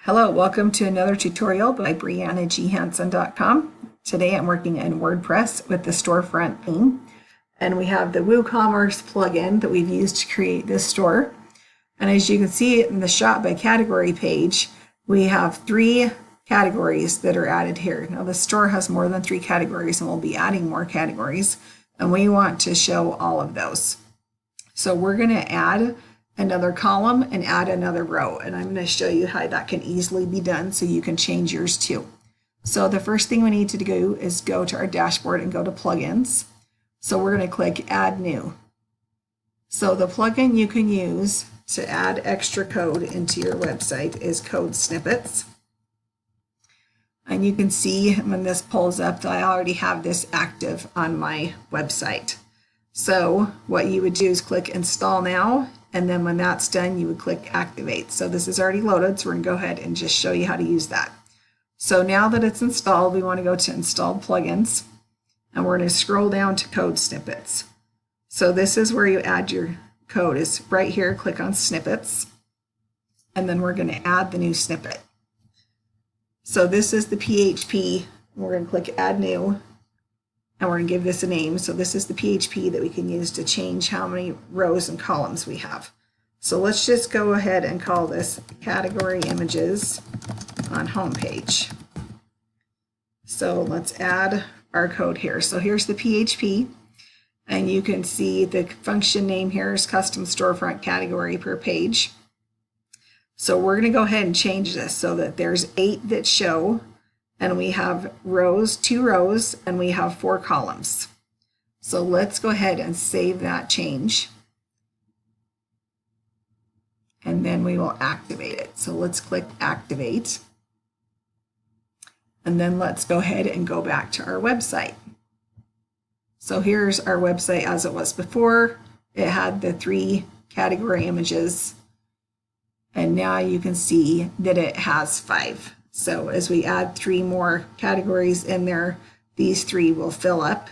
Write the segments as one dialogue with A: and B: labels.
A: Hello, welcome to another tutorial by BriannaGHanson.com. Today I'm working in WordPress with the Storefront theme, and we have the WooCommerce plugin that we've used to create this store. And as you can see in the Shop by Category page, we have 3 categories that are added here. Now the store has more than 3 categories, and we'll be adding more categories, and we want to show all of those. So we're going to add another column and add another row, and I'm going to show you how that can easily be done so you can change yours too. So the first thing we need to do is go to our dashboard and go to plugins. So we're going to click add new. So the plugin you can use to add extra code into your website is code snippets. And you can see when this pulls up that I already have this active on my website. So what you would do is click install now, and then when that's done you would click activate. So this is already loaded, so we're going to go ahead and just show you how to use that. So now that it's installed, we want to go to installed plugins, and we're going to scroll down to code snippets. So this is where you add your code. Is right here, click on snippets, and then we're going to add the new snippet. So this is the PHP, and we're going to click add new, and we're going to give this a name. So this is the PHP that we can use to change how many rows and columns we have. So let's just go ahead and call this category images on homepage. So let's add our code here. So here's the PHP, and you can see the function name here is custom storefront category per page. So we're going to go ahead and change this so that there's 8 that show, and we have rows, 2 rows, and we have 4 columns. So let's go ahead and save that change, and then we will activate it. So let's click activate, and then let's go ahead and go back to our website. So here's our website as it was before. It had the 3 category images, and now you can see that it has 5. So as we add 3 more categories in there, these 3 will fill up,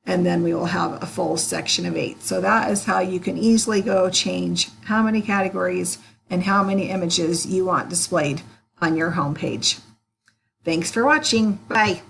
A: and then we will have a full section of 8. So that is how you can easily go change how many categories and how many images you want displayed on your homepage. Thanks for watching. Bye.